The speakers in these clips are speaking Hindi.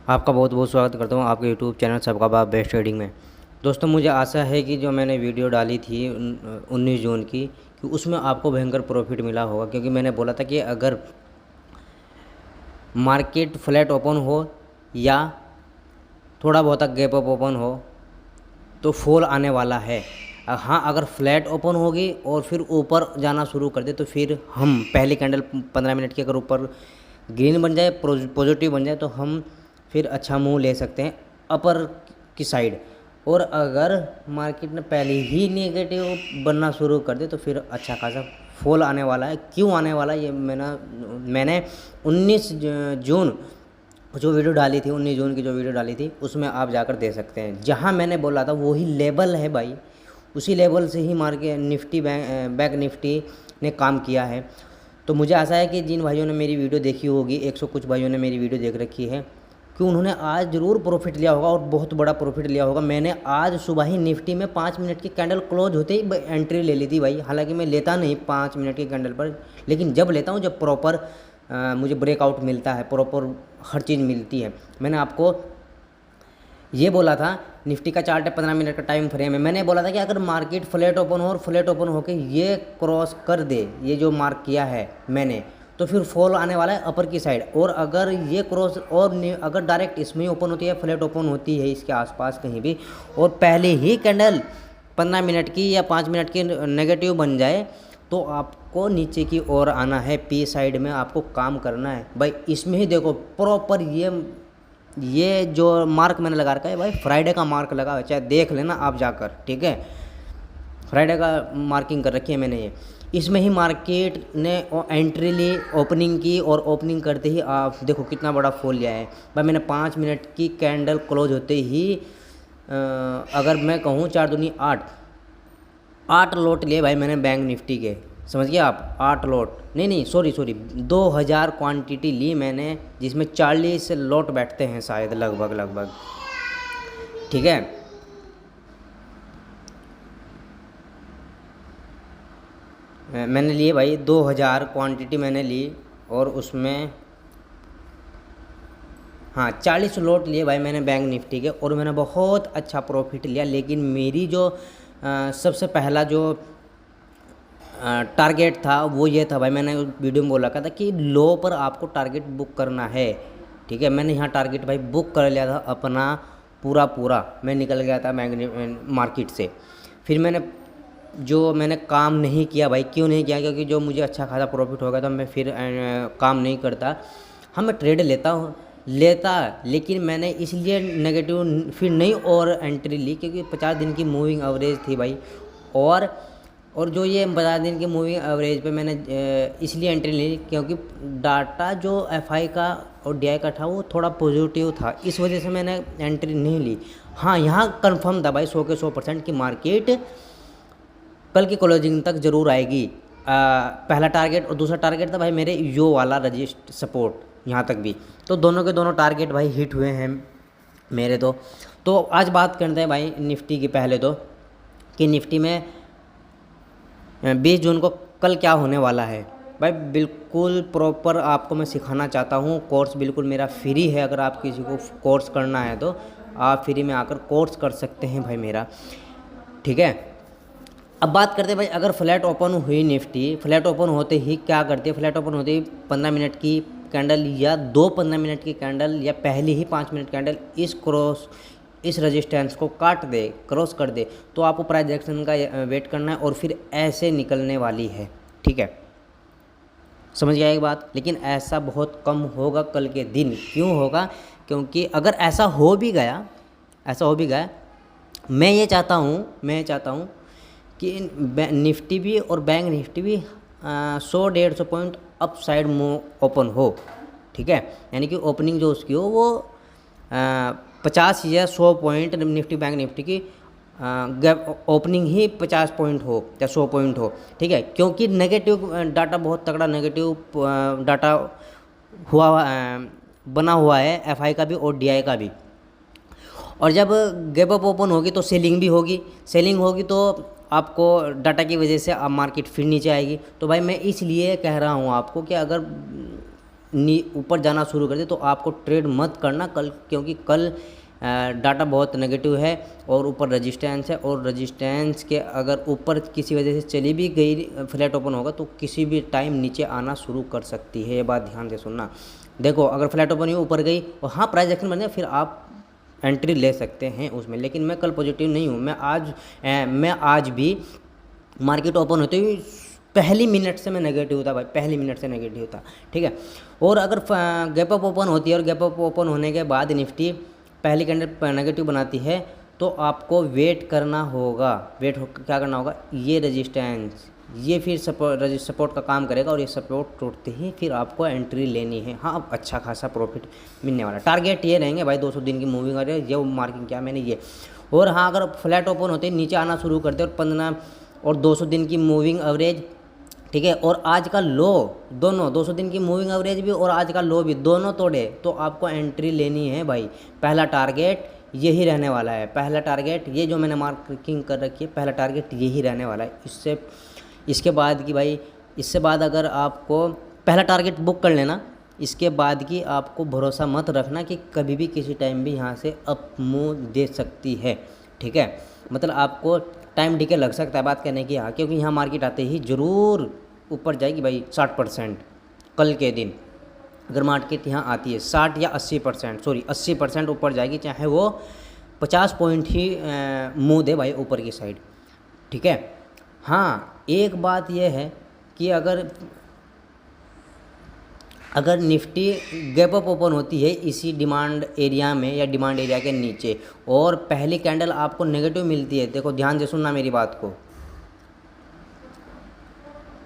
आपका बहुत बहुत स्वागत करता हूँ आपके यूट्यूब चैनल सबका बाप बेस्ट ट्रेडिंग में। दोस्तों, मुझे आशा है कि जो मैंने वीडियो डाली थी 19 जून की, कि उसमें आपको भयंकर प्रॉफिट मिला होगा, क्योंकि मैंने बोला था कि अगर मार्केट फ्लैट ओपन हो या थोड़ा बहुत गैप अप ओपन हो तो फॉल आने वाला है। हाँ, अगर फ्लैट ओपन होगी और फिर ऊपर जाना शुरू कर दे तो फिर हम पहली कैंडल 15 मिनट की अगर ऊपर ग्रीन बन जाए, पॉजिटिव बन जाए, तो हम फिर अच्छा मूव ले सकते हैं अपर की साइड। और अगर मार्केट ने पहले ही नेगेटिव बनना शुरू कर दे तो फिर अच्छा खासा फॉल आने वाला है। क्यों आने वाला है, ये मैंने 19 जून जो वीडियो डाली थी, 19 जून की जो वीडियो डाली थी, उसमें आप जाकर दे सकते हैं। जहां मैंने बोला था वही लेवल है भाई, उसी लेवल से ही मार्केट निफ्टी बैंक निफ्टी ने काम किया है। तो मुझे आशा है कि जिन भाइयों ने मेरी वीडियो देखी होगी, 100 कुछ भाइयों ने मेरी वीडियो देख रखी है, कि उन्होंने आज ज़रूर प्रॉफिट लिया होगा और बहुत बड़ा प्रॉफिट लिया होगा। मैंने आज सुबह ही निफ्टी में 5 मिनट की कैंडल क्लोज होते ही एंट्री ले ली थी भाई। हालांकि मैं लेता नहीं 5 मिनट की कैंडल पर, लेकिन जब लेता हूँ, जब प्रॉपर मुझे ब्रेकआउट मिलता है, प्रॉपर हर चीज़ मिलती है। मैंने आपको ये बोला था, निफ्टी का चार्ट है, 15 मिनट का टाइम फ्रेम है। मैंने बोला था कि अगर मार्केट फ्लैट ओपन हो और फ्लैट ओपन होकर ये क्रॉस कर दे, ये जो मार्क किया है मैंने, तो फिर फॉल आने वाला है अपर की साइड। और अगर ये क्रॉस और अगर डायरेक्ट इसमें ही ओपन होती है, फ्लैट ओपन होती है इसके आसपास कहीं भी, और पहले ही कैंडल 15 मिनट की या 5 मिनट की नेगेटिव बन जाए, तो आपको नीचे की ओर आना है, पी साइड में आपको काम करना है भाई। इसमें ही देखो प्रॉपर ये जो मार्क मैंने लगा रखा है भाई, फ्राइडे का मार्क लगा है, चाहे देख लेना आप जाकर, ठीक है। फ्राइडे का मार्किंग कर रखी है मैंने ये। इसमें ही मार्केट ने एंट्री ली, ओपनिंग की, और ओपनिंग करते ही आप देखो कितना बड़ा फॉल लिया है भाई। मैंने 5 मिनट की कैंडल क्लोज होते ही अगर मैं कहूँ 4 दूनी 8 लोट लिए भाई मैंने बैंक निफ्टी के, समझ गए आप। 8 लोट नहीं, सॉरी 2000 क्वांटिटी ली मैंने, जिसमें 40 लोट बैठते हैं शायद, लगभग, ठीक है। मैंने लिए भाई 2000 क्वांटिटी मैंने ली, और उसमें हाँ 40 लोट लिए भाई मैंने बैंक निफ्टी के, और मैंने बहुत अच्छा प्रॉफिट लिया। लेकिन मेरी जो सबसे पहला जो टारगेट था वो ये था भाई, मैंने वीडियो में बोल रखा था कि लो पर आपको टारगेट बुक करना है, ठीक है। मैंने यहाँ टारगेट भाई बुक कर लिया था अपना पूरा, मैं निकल गया था मार्केट से। फिर मैंने काम नहीं किया भाई। क्यों नहीं किया? क्योंकि जो मुझे अच्छा खासा प्रॉफिट हो गया था, मैं फिर काम नहीं करता। हाँ, मैं ट्रेड लेता, लेकिन मैंने इसलिए नेगेटिव फिर नहीं और एंट्री ली, क्योंकि 50 दिन की मूविंग एवरेज थी भाई। और जो ये 50 दिन की मूविंग एवरेज पे मैंने इसलिए एंट्री ली क्योंकि डाटा जो एफआई का और डीआई का था वो थोड़ा पॉजिटिव था, इस वजह से मैंने एंट्री नहीं ली। हाँ, यहाँ कंफर्म था भाई 100 के 100% की मार्केट कल की क्लोजिंग तक ज़रूर आएगी। पहला टारगेट और दूसरा टारगेट था भाई मेरे यो वाला रजिस्ट सपोर्ट, यहाँ तक भी। तो दोनों के दोनों टारगेट भाई हिट हुए हैं मेरे। तो आज बात करते हैं भाई निफ्टी की। पहले तो कि निफ्टी में 20 जून को कल क्या होने वाला है भाई, बिल्कुल प्रॉपर आपको मैं सिखाना चाहता हूँ। कोर्स बिल्कुल मेरा फ्री है, अगर आप किसी को कोर्स करना है तो आप फ्री में आकर कोर्स कर सकते हैं भाई मेरा, ठीक है। अब बात करते हैं भाई, अगर फ्लैट ओपन हुई निफ्टी, फ्लैट ओपन होते ही क्या करती है? फ्लैट ओपन होते ही 15 मिनट की कैंडल या 2 15 मिनट की कैंडल या पहले ही 5 मिनट कैंडल इस रेजिस्टेंस को काट दे, क्रॉस कर दे, तो आपको प्राइस एक्शन का वेट करना है और फिर ऐसे निकलने वाली है, ठीक है। समझ गया एक बात? लेकिन ऐसा बहुत कम होगा कल के दिन। क्यों होगा? क्योंकि अगर ऐसा हो भी गया, मैं ये चाहता हूँ कि निफ्टी भी और बैंक निफ्टी भी 100-150 point up side move open हो, ठीक है। यानी कि ओपनिंग जो उसकी हो वो 50 या 100 पॉइंट निफ्टी बैंक निफ्टी की ओपनिंग ही 50 पॉइंट हो या 100 पॉइंट हो, ठीक है। क्योंकि नेगेटिव डाटा, बहुत तगड़ा नेगेटिव डाटा बना हुआ है एफआई का भी और डीआई का भी। और जब गैप अप ओपन होगी तो सेलिंग होगी तो आपको डाटा की वजह से अब मार्केट फिर नीचे आएगी। तो भाई मैं इसलिए कह रहा हूँ आपको कि अगर ऊपर जाना शुरू कर दे तो आपको ट्रेड मत करना कल, क्योंकि कल डाटा बहुत नेगेटिव है और ऊपर रेजिस्टेंस है, और रेजिस्टेंस के अगर ऊपर किसी वजह से चली भी गई, फ्लैट ओपन होगा तो किसी भी टाइम नीचे आना शुरू कर सकती है। ये बात ध्यान से सुनना। देखो अगर फ्लैट ओपन हुई ऊपर गई और हाँ प्राइस एक्शन बन जाए, फिर आप एंट्री ले सकते हैं उसमें। लेकिन मैं कल पॉजिटिव नहीं हूँ। मैं आज भी मार्केट ओपन होते ही पहली मिनट से मैं नेगेटिव था भाई, पहली मिनट से नेगेटिव था, ठीक है। और अगर गैप अप ओपन होती है और गैप अप ओपन होने के बाद निफ्टी पहली कैंडल नेगेटिव बनाती है, तो आपको वेट करना होगा। क्या करना होगा, ये रेजिस्टेंस, ये फिर सपोर्ट का काम करेगा और ये सपोर्ट टूटते ही फिर आपको एंट्री लेनी है। हाँ, अच्छा खासा प्रॉफिट मिलने वाला। टारगेट ये रहेंगे भाई 200 दिन की मूविंग आ रही है, ये मार्किंग किया मैंने ये। और हाँ, अगर फ्लैट ओपन होते नीचे आना शुरू करते और 15 और 200 दिन की मूविंग एवरेज, ठीक है, और आज का लो, दोनों 200 दिन की मूविंग एवरेज भी और आज का लो भी दोनों तोड़े, तो आपको एंट्री लेनी है भाई। पहला टारगेट यही रहने वाला है। पहला टारगेट ये जो मैंने मार्किंग कर रखी है, पहला टारगेट यही रहने वाला है। इसके बाद की भाई, इससे बाद अगर आपको पहला टारगेट बुक कर लेना, इसके बाद की आपको भरोसा मत रखना कि कभी भी किसी टाइम भी यहाँ से अप मूव दे सकती है, ठीक है। मतलब आपको टाइम डिके लग सकता है बात करने की, हाँ, क्योंकि यहाँ मार्केट आते ही ज़रूर ऊपर जाएगी भाई 60%। कल के दिन अगर मार्केट यहाँ आती है 60 या 80%, सॉरी 80% ऊपर जाएगी, चाहे वो 50 पॉइंट ही मुँह दे भाई ऊपर की साइड, ठीक है। हाँ, एक बात यह है कि अगर निफ्टी गैप अप ओपन होती है इसी डिमांड एरिया में या डिमांड एरिया के नीचे और पहली कैंडल आपको नेगेटिव मिलती है, देखो ध्यान से सुनना मेरी बात को,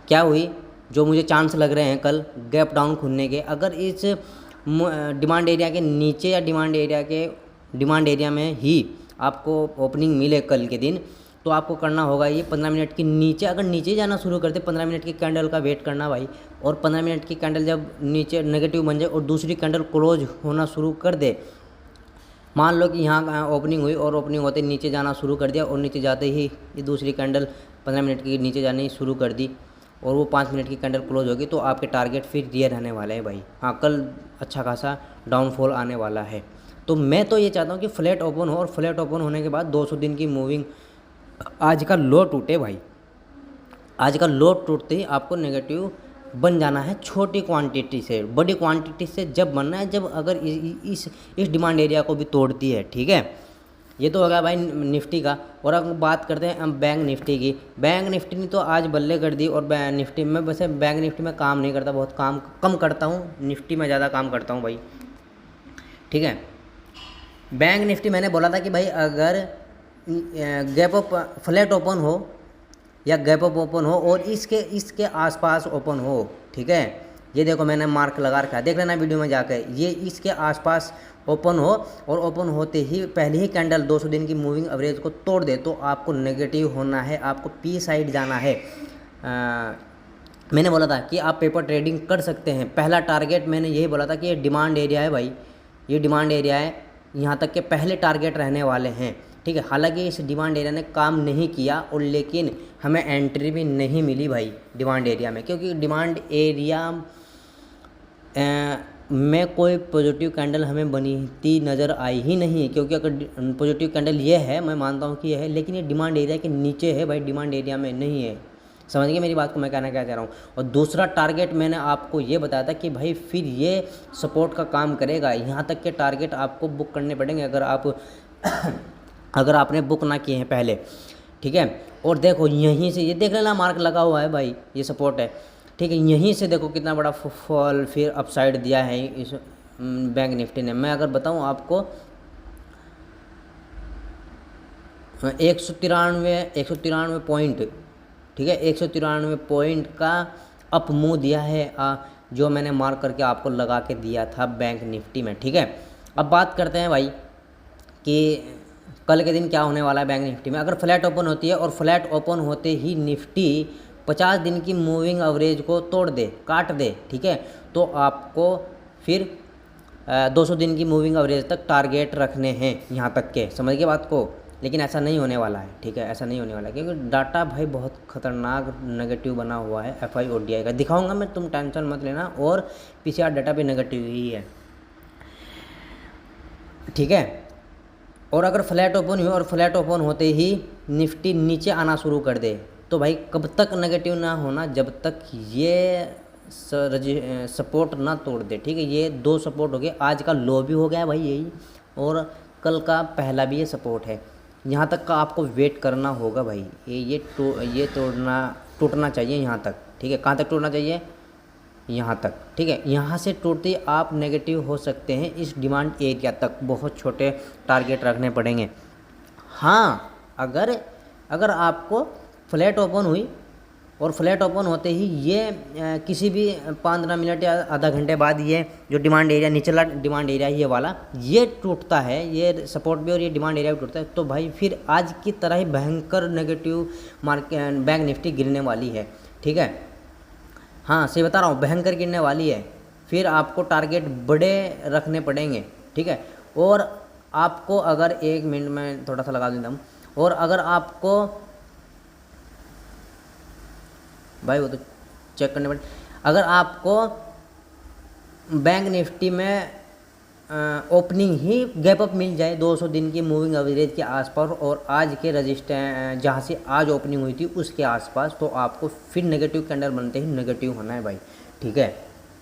क्या हुई, जो मुझे चांस लग रहे हैं कल गैप डाउन खुलने के, अगर इस डिमांड एरिया के नीचे या डिमांड एरिया में ही आपको ओपनिंग मिले कल के दिन, तो आपको करना होगा ये 15 मिनट की नीचे, अगर नीचे जाना शुरू करते 15 मिनट की कैंडल का वेट करना भाई। और 15 मिनट की कैंडल जब नीचे नेगेटिव बन जाए और दूसरी कैंडल क्लोज होना शुरू कर दे, मान लो कि यहाँ ओपनिंग हुई और ओपनिंग होते नीचे जाना शुरू कर दिया और नीचे जाते ही ये दूसरी कैंडल 15 मिनट की नीचे जाने शुरू कर दी और वो 5 मिनट की कैंडल क्लोज होगी, तो आपके टारगेट फिर ये रहने वाले हैं भाई। हाँ, कल अच्छा खासा डाउनफॉल आने वाला है। तो मैं तो ये चाहता हूँ कि फ्लैट ओपन हो और फ्लैट ओपन होने के बाद 200 दिन की मूविंग, आज का लो टूटे भाई, आज का लो टूटते ही आपको नेगेटिव बन जाना है। छोटी क्वांटिटी से, बड़ी क्वांटिटी से जब बनना है जब अगर इस डिमांड एरिया को भी तोड़ती है, ठीक है। ये तो होगा भाई निफ्टी का। और अब बात करते हैं हम बैंक निफ्टी की। बैंक निफ्टी ने तो आज बल्ले कर दी। और निफ्टी में, वैसे बैंक निफ्टी में काम नहीं करता, बहुत काम कम करता हूँ, निफ्टी में ज़्यादा काम करता हूँ भाई, ठीक है। बैंक निफ्टी मैंने बोला था कि भाई अगर गैप अप फ्लैट ओपन हो या गैप अप ओपन हो और इसके आसपास ओपन हो, ठीक है, ये देखो मैंने मार्क लगा रखा है, देख लेना वीडियो में जाकर, ये इसके आसपास ओपन हो और ओपन होते ही पहली ही कैंडल 200 दिन की मूविंग एवरेज को तोड़ दे, तो आपको नेगेटिव होना है, आपको पी साइड जाना है। मैंने बोला था कि आप पेपर ट्रेडिंग कर सकते हैं। पहला टारगेट मैंने यही बोला था कि ये डिमांड एरिया है भाई, ये डिमांड एरिया है, यहाँ तक के पहले टारगेट रहने वाले हैं, ठीक है। हालांकि इस डिमांड एरिया ने काम नहीं किया और लेकिन हमें एंट्री भी नहीं मिली भाई डिमांड एरिया में, क्योंकि डिमांड एरिया में कोई पॉजिटिव कैंडल हमें बनती नज़र आई ही नहीं। क्योंकि अगर पॉजिटिव कैंडल ये है, मैं मानता हूँ कि ये है, लेकिन ये डिमांड एरिया के नीचे है भाई, डिमांड एरिया में नहीं है। समझ गए मेरी बात को, मैं कहना क्या चाह रहा हूँ। और दूसरा टारगेट मैंने आपको ये बताया था कि भाई फिर ये सपोर्ट का काम करेगा, यहाँ तक के टारगेट आपको बुक करने पड़ेंगे अगर आपने बुक ना किए हैं पहले, ठीक है। और देखो यहीं से ये देख लेना मार्क लगा हुआ है भाई, ये सपोर्ट है, ठीक है। यहीं से देखो कितना बड़ा फॉल फिर अपसाइड दिया है इस बैंक निफ्टी ने। मैं अगर बताऊं आपको 193 पॉइंट, ठीक है, 193 पॉइंट का अप मूव दिया है, जो मैंने मार्क करके आपको लगा के दिया था बैंक निफ्टी में, ठीक है। अब बात करते हैं भाई कि कल के दिन क्या होने वाला है बैंक निफ्टी में। अगर फ्लैट ओपन होती है और फ्लैट ओपन होते ही निफ्टी 50 दिन की मूविंग एवरेज को तोड़ दे, काट दे, ठीक है, तो आपको फिर 200 दिन की मूविंग एवरेज तक टारगेट रखने हैं, यहाँ तक के, समझ गए बात को। लेकिन ऐसा नहीं होने वाला है, ठीक है, ऐसा नहीं होने वाला है, क्योंकि डाटा भाई बहुत खतरनाक नेगेटिव बना हुआ है एफ आई और डी आई का। दिखाऊंगा मैं, तुम टेंशन मत लेना। और पीसीआर डाटा भी नेगेटिव ही है, ठीक है। और अगर फ्लैट ओपन हुई और फ्लैट ओपन होते ही निफ्टी नीचे आना शुरू कर दे, तो भाई कब तक नेगेटिव ना होना, जब तक ये सपोर्ट ना तोड़ दे, ठीक है। ये दो सपोर्ट हो गए, आज का लो भी हो गया भाई यही, और कल का पहला भी ये सपोर्ट है। यहाँ तक का आपको वेट करना होगा भाई। ये टूटना चाहिए यहाँ तक, ठीक है। कहाँ तक टूटना चाहिए? यहाँ तक, ठीक है। यहाँ से टूटते आप नेगेटिव हो सकते हैं इस डिमांड एरिया तक। बहुत छोटे टारगेट रखने पड़ेंगे। हाँ, अगर आपको फ्लैट ओपन हुई और फ्लैट ओपन होते ही ये किसी भी 15 मिनट या आधा घंटे बाद ये जो डिमांड एरिया, निचला डिमांड एरिया ये वाला, ये टूटता है, ये सपोर्ट भी और ये डिमांड एरिया भी टूटता है, तो भाई फिर आज की तरह ही भयंकर नेगेटिव मार्केट बैंक निफ्टी गिरने वाली है, ठीक है। हाँ, सही बता रहा हूँ, भयंकर गिरने वाली है। फिर आपको टारगेट बड़े रखने पड़ेंगे, ठीक है। और आपको अगर 1 मिनट में थोड़ा सा लगा देता हूँ, और अगर आपको भाई वो तो चेक करने पड़े, अगर आपको बैंक निफ्टी में ओपनिंग ही गैप अप मिल जाए 200 दिन की मूविंग एवरेज के आसपास और आज के रजिस्टर जहाँ से आज ओपनिंग हुई थी उसके आसपास, तो आपको फिर नेगेटिव कैंडल बनते ही नेगेटिव होना है भाई, ठीक है।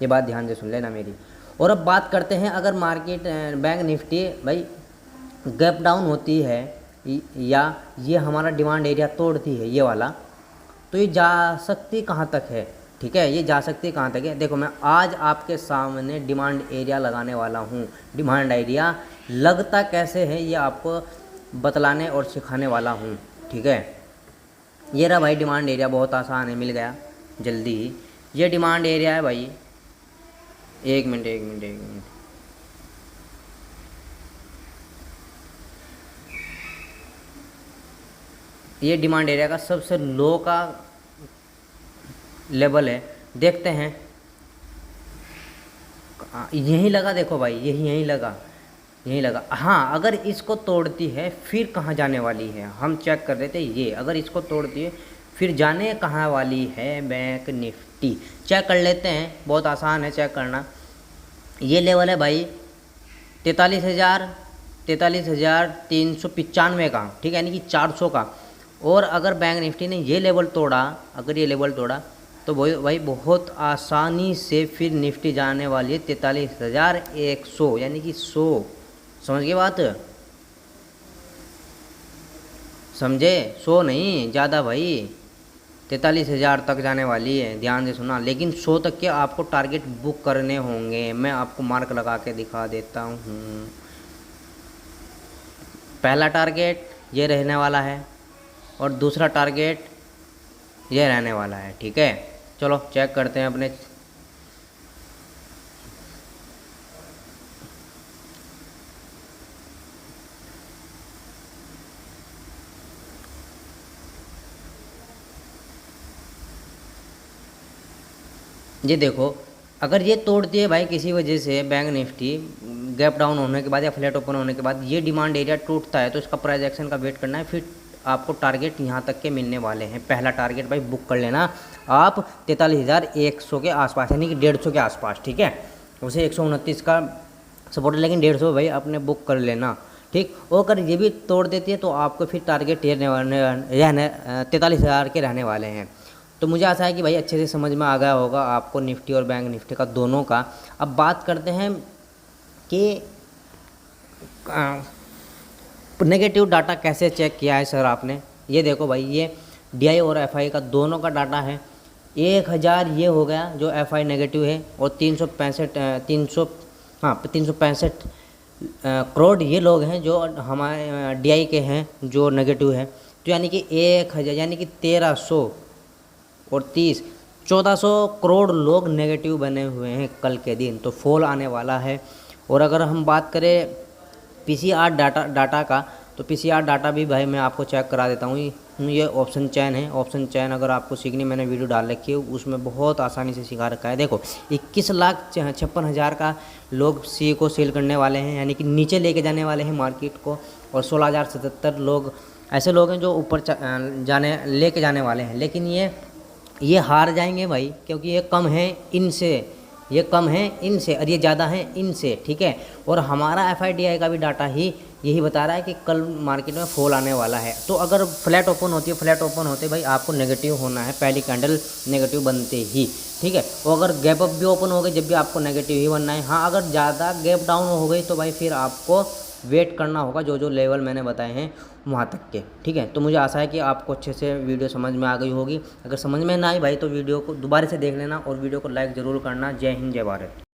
ये बात ध्यान से सुन लेना मेरी। और अब बात करते हैं, अगर मार्केट बैंक निफ्टी भाई गैप डाउन होती है या ये हमारा डिमांड एरिया तोड़ती है ये वाला, तो ये जा सकती कहाँ तक है, ठीक है। ये जा सकती कहाँ तक है? देखो, मैं आज आपके सामने डिमांड एरिया लगाने वाला हूँ। डिमांड एरिया लगता कैसे है ये आपको बतलाने और सिखाने वाला हूँ, ठीक है। ये रहा भाई डिमांड एरिया, बहुत आसान है, मिल गया जल्दी ही। ये डिमांड एरिया है भाई। एक मिनट। ये डिमांड एरिया का सबसे लो का लेवल है, देखते हैं। यहीं लगा, देखो भाई, यहीं लगा। हाँ, अगर इसको तोड़ती है फिर कहाँ जाने वाली है, हम चेक कर रहे थे। ये अगर इसको तोड़ती है फिर जाने कहाँ वाली है बैंक निफ्टी, चेक कर लेते हैं। बहुत आसान है चेक करना। ये लेवल है भाई 43,395 का, ठीक है, यानी कि 400 का। और अगर बैंक निफ्टी ने ये लेवल तोड़ा, तो भाई बहुत आसानी से फिर निफ्टी जाने वाली है 43,100, यानी कि 100। समझ गए बात? समझे? 100 नहीं, ज़्यादा भाई, 43,000 तक जाने वाली है, ध्यान से सुना। लेकिन 100 तक के आपको टारगेट बुक करने होंगे। मैं आपको मार्क लगा के दिखा देता हूँ। पहला टारगेट ये रहने वाला है और दूसरा टारगेट ये रहने वाला है, ठीक है। चलो चेक करते हैं अपने। ये देखो, अगर ये तोड़ती है भाई किसी वजह से बैंक निफ्टी गैप डाउन होने के बाद या फ्लैट ओपन होने के बाद ये डिमांड एरिया टूटता है, तो इसका प्राइस एक्शन का वेट करना है। फिर आपको टारगेट यहाँ तक के मिलने वाले हैं। पहला टारगेट भाई बुक कर लेना आप 43,100 के आसपास, यानी कि 150 के आसपास, ठीक है। उसे 129 का सपोर्ट है, लेकिन 150 भाई अपने बुक कर लेना, ठीक। और अगर ये भी तोड़ देती है तो आपको फिर टारगेट 43,000 के रहने वाले हैं। तो मुझे आशा है कि भाई अच्छे से समझ में आ गया होगा आपको निफ्टी और बैंक निफ्टी का, दोनों का। अब बात करते हैं कि नेगेटिव डाटा कैसे चेक किया है सर आपने। ये देखो भाई, ये DI और FI का दोनों का डाटा है। 1000 ये हो गया जो FI नेगेटिव है, और 365 करोड़ ये लोग हैं जो हमारे DI के हैं जो नेगेटिव है। तो यानी कि 1000, यानी कि 1300 और 30, 1400 करोड़ लोग नेगेटिव बने हुए हैं कल के दिन। तो फॉल आने वाला है। और अगर हम बात करें PCR डाटा का, तो PCR डाटा भी भाई मैं आपको चेक करा देता हूँ। ये ऑप्शन चैन है। ऑप्शन चैन अगर आपको सीखनी, मैंने वीडियो डाल रखी है, उसमें बहुत आसानी से सिखा रखा है। देखो 21,56,000 का लोग सी को सेल करने वाले हैं, यानी कि नीचे लेके जाने वाले हैं मार्केट को। और 16,077 लोग ऐसे लोग हैं जो ऊपर लेके जाने वाले हैं, लेकिन ये हार जाएंगे भाई, क्योंकि ये कम है इनसे और ये ज़्यादा है इनसे, ठीक है। और हमारा FIDI का भी डाटा ही यही बता रहा है कि कल मार्केट में फॉल आने वाला है। तो अगर फ्लैट ओपन होते भाई आपको नेगेटिव होना है, पहली कैंडल नेगेटिव बनते ही, ठीक है। और अगर गैप अप भी ओपन हो गई जब भी आपको नेगेटिव ही बनना है। हाँ, अगर ज़्यादा गैप डाउन हो गई तो भाई फिर आपको वेट करना होगा जो लेवल मैंने बताए हैं वहाँ तक के, ठीक है। तो मुझे आशा है कि आपको अच्छे से वीडियो समझ में आ गई होगी। अगर समझ में ना आई भाई तो वीडियो को दोबारा से देख लेना और वीडियो को लाइक ज़रूर करना। जय हिंद, जय भारत।